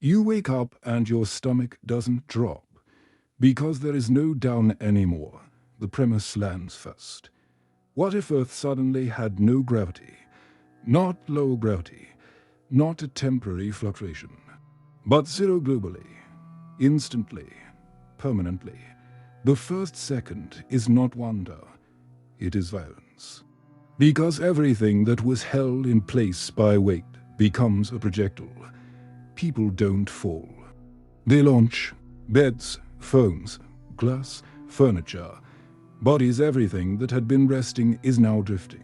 You wake up and your stomach doesn't drop because there is no down anymore. The premise lands first. What if Earth suddenly had no gravity? Not low gravity, not a temporary fluctuation, but zero globally, instantly, permanently. The first second is not wonder, it is violence. Because everything that was held in place by weight becomes a projectile. People don't fall. They launch. Beds, phones, glass, furniture, bodies, everything that had been resting is now drifting.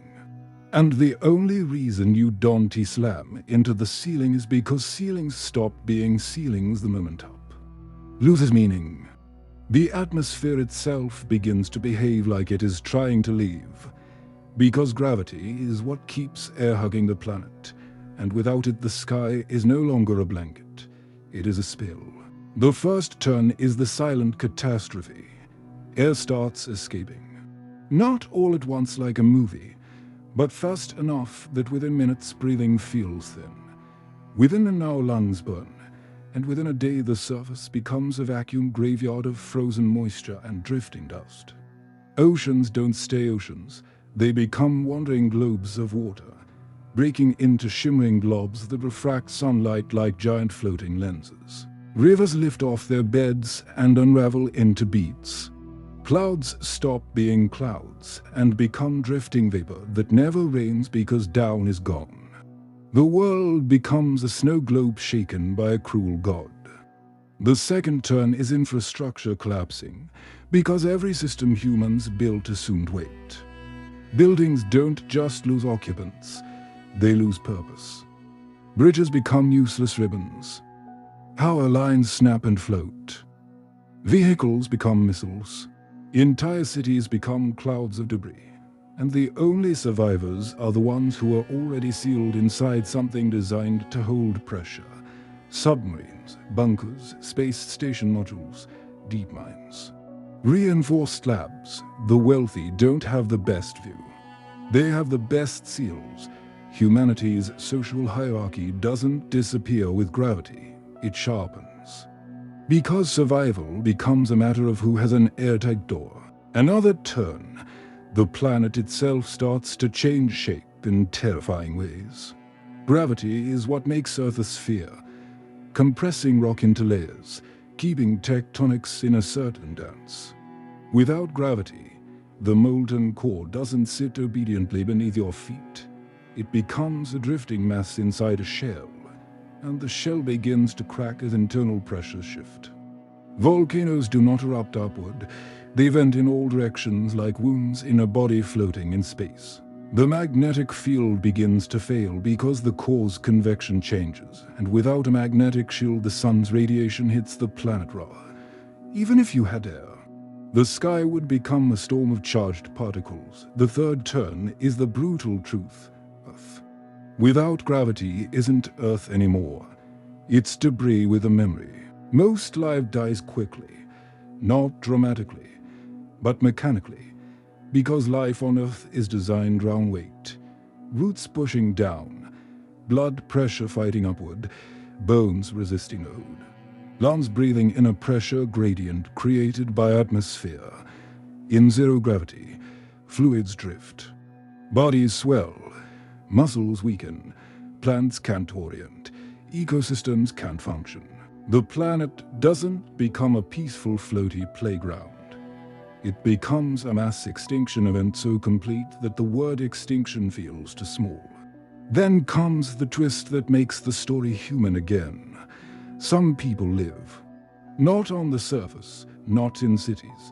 And the only reason you don't slam into the ceiling is because ceilings stop being ceilings the moment up. Loses meaning. The atmosphere itself begins to behave like it is trying to leave. Because gravity is what keeps air hugging the planet, and without it the sky is no longer a blanket, it is a spill. The first turn is the silent catastrophe. Air starts escaping. Not all at once like a movie, but fast enough that within minutes breathing feels thin. Within an hour lungs burn, and within a day the surface becomes a vacuum graveyard of frozen moisture and drifting dust. Oceans don't stay oceans, they become wandering globes of water, breaking into shimmering globs that refract sunlight like giant floating lenses. Rivers lift off their beds and unravel into beads. Clouds stop being clouds and become drifting vapor that never rains because down is gone. The world becomes a snow globe shaken by a cruel god. The second turn is infrastructure collapsing because every system humans built assumed weight. Buildings don't just lose occupants, they lose purpose. Bridges become useless ribbons. Power lines snap and float. Vehicles become missiles. Entire cities become clouds of debris. And the only survivors are the ones who are already sealed inside something designed to hold pressure. Submarines, bunkers, space station modules, deep mines. Reinforced labs, the wealthy don't have the best view. They have the best seals. Humanity's social hierarchy doesn't disappear with gravity, it sharpens. Because survival becomes a matter of who has an airtight door. Another turn, the planet itself starts to change shape in terrifying ways. Gravity is what makes Earth a sphere, compressing rock into layers, keeping tectonics in a certain dance. Without gravity, the molten core doesn't sit obediently beneath your feet. It becomes a drifting mass inside a shell, and the shell begins to crack as internal pressures shift. Volcanoes do not erupt upward, they vent in all directions like wounds in a body floating in space. The magnetic field begins to fail because the core's convection changes, and without a magnetic shield the sun's radiation hits the planet raw. Even if you had air, the sky would become a storm of charged particles. The third turn is the brutal truth. Earth. Without gravity isn't Earth anymore. It's debris with a memory. Most life dies quickly, not dramatically, but mechanically, because life on Earth is designed around weight. Roots pushing down, blood pressure fighting upward, bones resisting load. Lungs breathing in a pressure gradient created by atmosphere. In zero gravity, fluids drift. Bodies swell, muscles weaken, plants can't orient, ecosystems can't function. The planet doesn't become a peaceful floaty playground. It becomes a mass extinction event so complete that the word extinction feels too small. Then comes the twist that makes the story human again. Some people live, not on the surface, not in cities,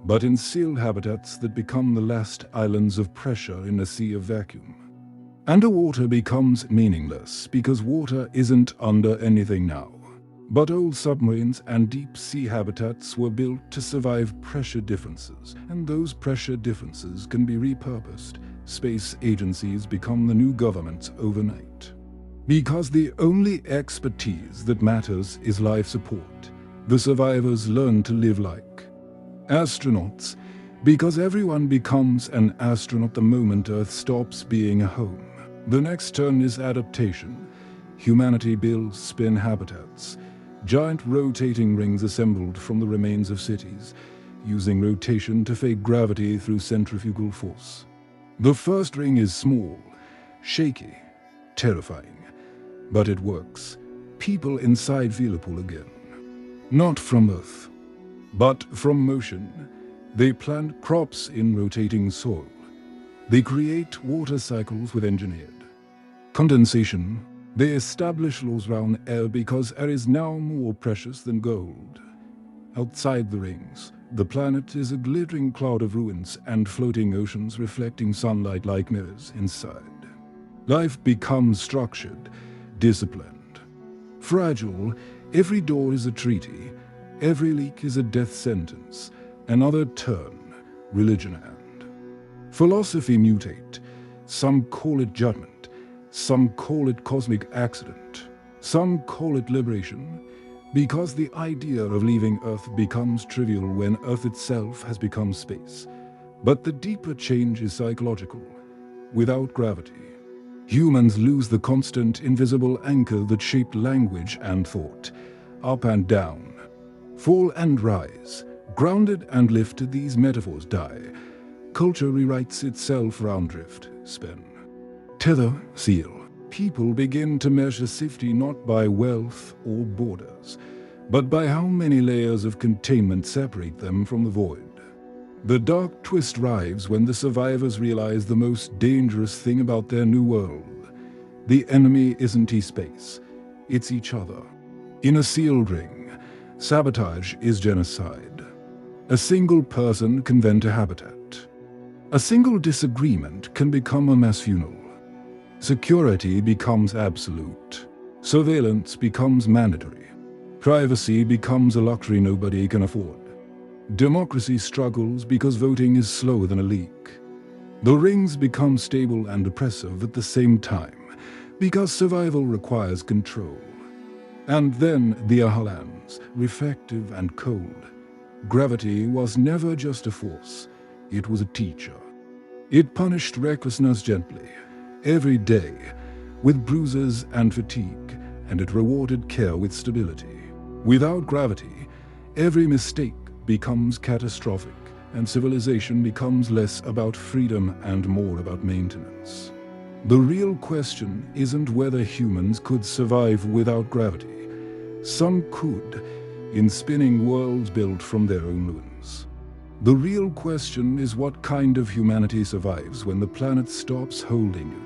but in sealed habitats that become the last islands of pressure in a sea of vacuum. Underwater becomes meaningless because water isn't under anything now. But old submarines and deep-sea habitats were built to survive pressure differences, and those pressure differences can be repurposed. Space agencies become the new governments overnight. Because the only expertise that matters is life support, the survivors learn to live like astronauts, because everyone becomes an astronaut the moment Earth stops being a home. The next turn is adaptation. humanity builds spin habitats, giant rotating rings assembled from the remains of cities, using rotation to fake gravity through centrifugal force. The first ring is small, shaky, terrifying, but it works. People inside feel a pull again. Not from Earth, but from motion. They plant crops in rotating soil. They create water cycles with engineered condensation. They establish laws around air because air is now more precious than gold. Outside the rings, the planet is a glittering cloud of ruins and floating oceans reflecting sunlight like mirrors inside. Life becomes structured, disciplined. Fragile, every door is a treaty, every leak is a death sentence, another turn, religion end. Philosophy mutate. Some call it judgment, some call it cosmic accident, some call it liberation, because the idea of leaving Earth becomes trivial when Earth itself has become space. But the deeper change is psychological. Without gravity, humans lose the constant invisible anchor that shaped language and thought. Up and down, fall and rise, grounded and lifted, these metaphors die. Culture rewrites itself round drift, spin. Tether, seal. People begin to measure safety not by wealth or borders, but by how many layers of containment separate them from the void. The dark twist arrives when the survivors realize the most dangerous thing about their new world. The enemy isn't space, it's each other. In a sealed ring, sabotage is genocide. A single person can vent a habitat. A single disagreement can become a mass funeral. Security becomes absolute. Surveillance becomes mandatory. Privacy becomes a luxury nobody can afford. Democracy struggles because voting is slower than a leak. The rings become stable and oppressive at the same time because survival requires control. And then the aha lands, reflective and cold. Gravity was never just a force, it was a teacher. It punished recklessness gently, every day, with bruises and fatigue, and it rewarded care with stability. Without gravity, every mistake becomes catastrophic, and civilization becomes less about freedom and more about maintenance. The real question isn't whether humans could survive without gravity. Some could, in spinning worlds built from their own ruins. The real question is what kind of humanity survives when the planet stops holding you,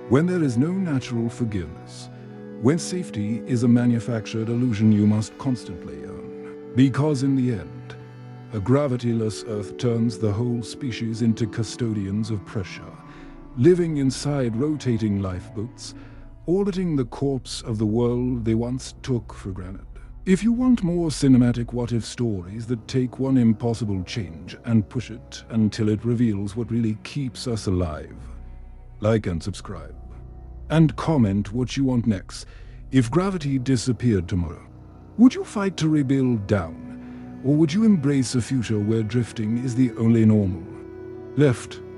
when there is no natural forgiveness, when safety is a manufactured illusion you must constantly earn. Because in the end, a gravityless Earth turns the whole species into custodians of pressure, living inside rotating lifeboats, auditing the corpse of the world they once took for granted. If you want more cinematic what-if stories that take one impossible change and push it until it reveals what really keeps us alive, like and subscribe. And comment what you want next. If gravity disappeared tomorrow, would you fight to rebuild down? Or would you embrace a future where drifting is the only normal? Left